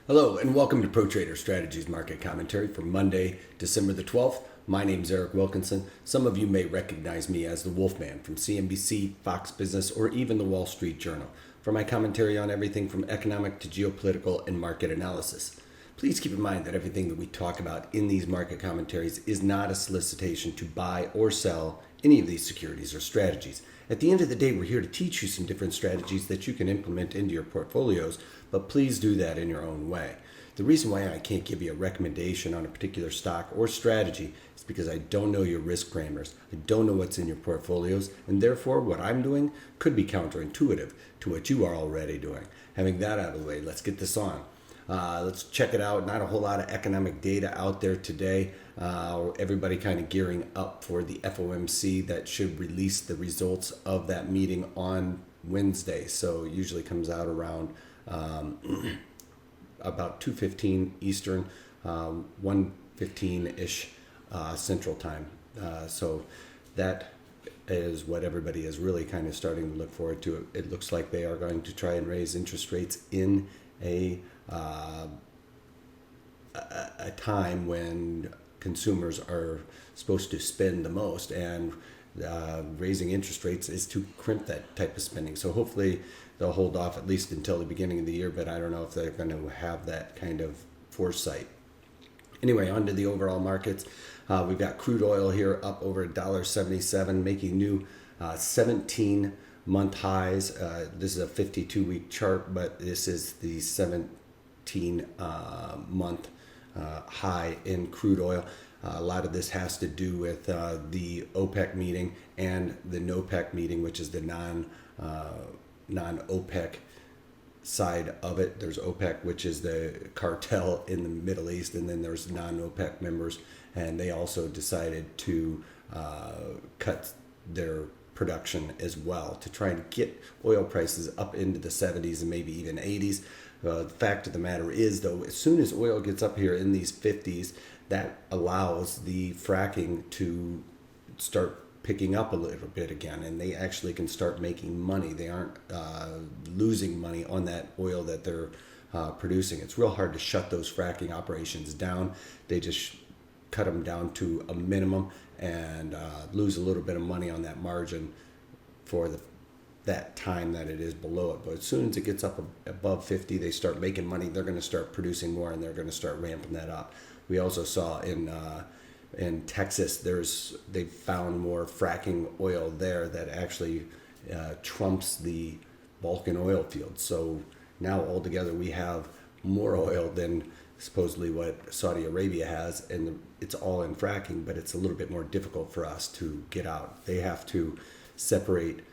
Hello and welcome to Pro Trader Strategies Market Commentary for Monday, December the 12th. My name is Eric Wilkinson. Some of you may recognize me as the Wolfman from CNBC, Fox Business, or even the Wall Street Journal for my commentary on everything from economic to geopolitical and market analysis. Please keep in mind that everything that we talk about in these market commentaries is not a solicitation to buy or sell any of these securities or strategies. At the end of the day, we're here to teach you some different strategies that you can implement into your portfolios, but please do that in your own way. The reason why I can't give you a recommendation on a particular stock or strategy is because I don't know your risk parameters. I don't know what's in your portfolios, and therefore what I'm doing could be counterintuitive to what you are already doing. Having that out of the way, let's get this on. Let's check it out. Not a whole lot of economic data out there today. Everybody kind of gearing up for the FOMC that should release the results of that meeting on Wednesday. So it usually comes out around about 2:15 Eastern, 1:15-ish Central Time. So that is what everybody is really kind of starting to look forward to. It looks like they are going to try and raise interest rates in a time when consumers are supposed to spend the most, and raising interest rates is to crimp that type of spending. So hopefully they'll hold off at least until the beginning of the year, but I don't know if they're going to have that kind of foresight. Anyway, on to the overall markets. We've got crude oil here up over $1.77, making new 17-month highs. This is a 52-week chart, but this is the 17-month high in crude oil. A lot of this has to do with the OPEC meeting and the NOPEC meeting, which is the non-OPEC side of it. There's OPEC, which is the cartel in the Middle East, and then there's non-OPEC members, and they also decided to cut their production as well to try and get oil prices up into the 70s and maybe even 80s. The fact of the matter is, though, as soon as oil gets up here in these 50s, that allows the fracking to start picking up a little bit again, and they actually can start making money. They aren't losing money on that oil that they're producing. It's real hard to shut those fracking operations down. They just cut them down to a minimum and lose a little bit of money on that margin for that time that it is below it. But as soon as it gets up above 50, they start making money. They're going to start producing more, and they're going to start ramping that up. We also saw in Texas, they've found more fracking oil there that actually trumps the Balkan oil fields. So now altogether we have more oil than supposedly what Saudi Arabia has, and it's all in fracking, but it's a little bit more difficult for us to get out. They have to separate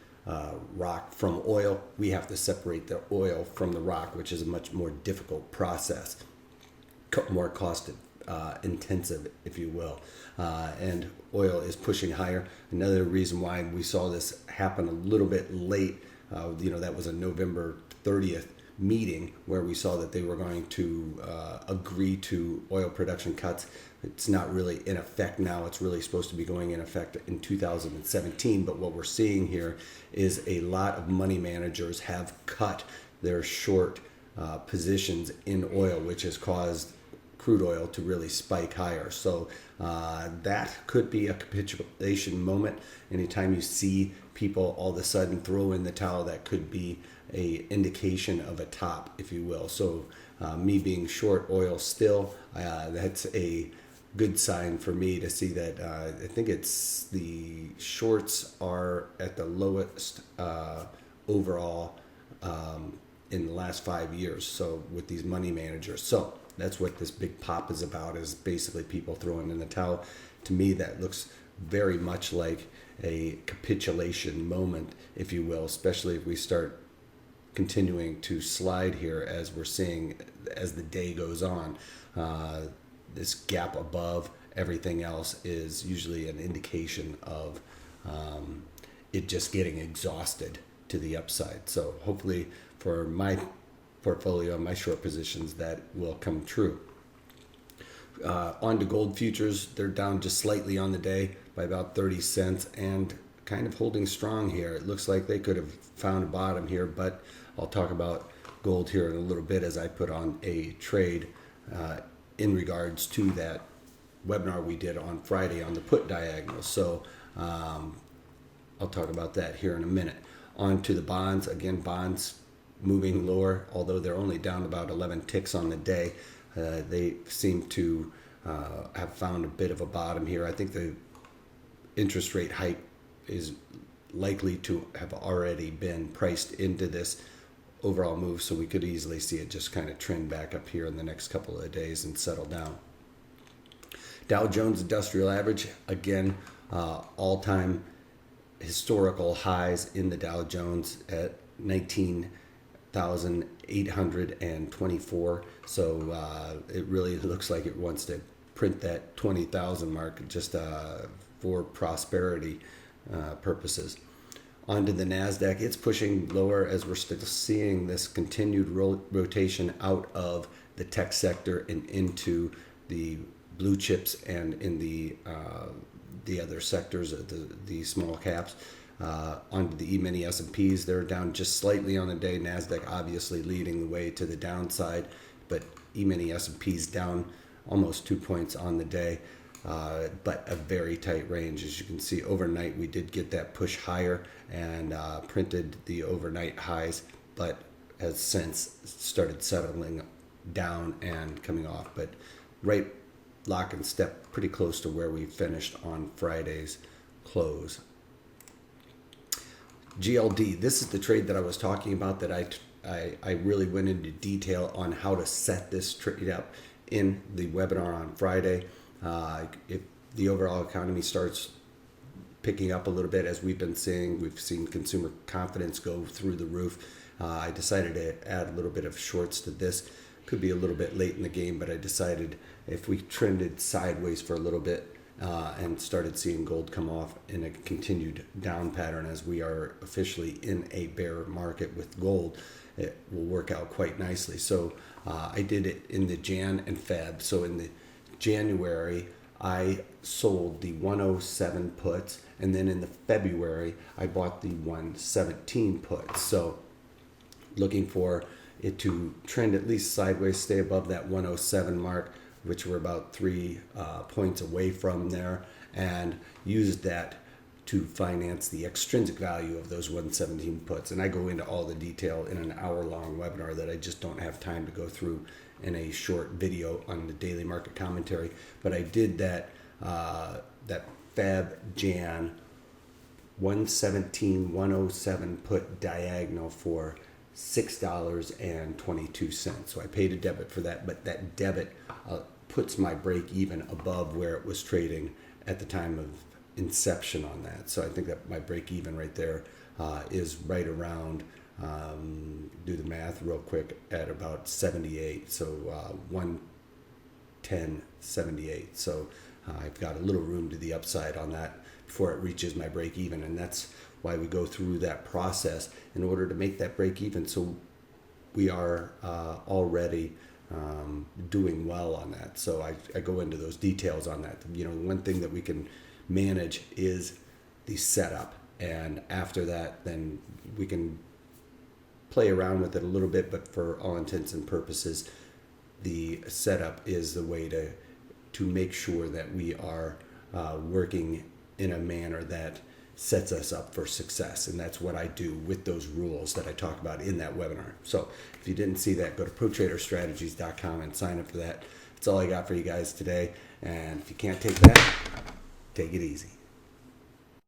rock from oil. We have to separate the oil from the rock, which is a much more difficult process, more cost intensive, if you will. And oil is pushing higher. Another reason why we saw this happen a little bit late, that was a November 30th meeting where we saw that they were going to agree to oil production cuts. It's not really in effect now. It's really supposed to be going in effect in 2017. But what we're seeing here is a lot of money managers have cut their short positions in oil, which has caused crude oil to really spike higher. So that could be a capitulation moment. Anytime you see people all of a sudden throw in the towel, that could be a indication of a top, if you will. So me being short oil still, that's a good sign for me to see that. I think it's the shorts are at the lowest overall in the last 5 years. So with these money managers. So that's what this big pop is about, is basically people throwing in the towel. To me, that looks very much like a capitulation moment, if you will, especially if we start continuing to slide here as we're seeing as the day goes on. This gap above everything else is usually an indication of it just getting exhausted to the upside. So hopefully for my portfolio and my short positions, that will come true. On to gold futures, they're down just slightly on the day by about 30 cents and kind of holding strong here. It looks like they could have found a bottom here, but I'll talk about gold here in a little bit as I put on a trade in regards to that webinar we did on Friday on the put diagonal. So I'll talk about that here in a minute. On to the bonds. Again, bonds moving lower, although they're only down about 11 ticks on the day. They seem to have found a bit of a bottom here. I think the interest rate hike is likely to have already been priced into this overall move, so we could easily see it just kind of trend back up here in the next couple of days and settle down. Dow Jones Industrial Average, again, all-time historical highs in the Dow Jones at 19,824. So it really looks like it wants to print that 20,000 mark just for prosperity purposes. Onto the NASDAQ, it's pushing lower as we're still seeing this continued rotation out of the tech sector and into the blue chips and in the other sectors of the small caps. Onto the E-mini S&Ps, they're down just slightly on the day. NASDAQ obviously leading the way to the downside, but E-mini S&Ps down almost 2 points on the day. But a very tight range. As you can see, overnight we did get that push higher and printed the overnight highs, but has since started settling down and coming off. But right lock and step pretty close to where we finished on Friday's close. GLD, this is the trade that I was talking about that I really went into detail on how to set this trade up in the webinar on Friday. If the overall economy starts picking up a little bit, as we've been seeing, we've seen consumer confidence go through the roof. I decided to add a little bit of shorts to this. Could be a little bit late in the game, but I decided if we trended sideways for a little bit and started seeing gold come off in a continued down pattern, as we are officially in a bear market with gold, it will work out quite nicely. So I did it in the Jan and Feb. So in the January, I sold the 107 puts, and then in the February, I bought the 117 puts. So looking for it to trend at least sideways, stay above that 107 mark, which we're about 3 points away from there, and use that to finance the extrinsic value of those 117 puts. And I go into all the detail in an hour-long webinar that I just don't have time to go through in a short video on the daily market commentary. But I did that Feb Jan 117 107 put diagonal for $6.22. So I paid a debit for that, but that debit puts my break even above where it was trading at the time of inception on that. So I think that my break even right there is right around, do the math real quick, at about 78. So 110.78. So I've got a little room to the upside on that before it reaches my break even, and that's why we go through that process in order to make that break even. So we are already doing well on that. So I go into those details on that. You know, one thing that we can manage is the setup, and after that, then we can play around with it a little bit. But for all intents and purposes, the setup is the way to make sure that we are working in a manner that sets us up for success. And that's what I do with those rules that I talk about in that webinar. So if you didn't see that, go to protraderstrategies.com and sign up for that. That's all I got for you guys today. And if you can't take that, take it easy.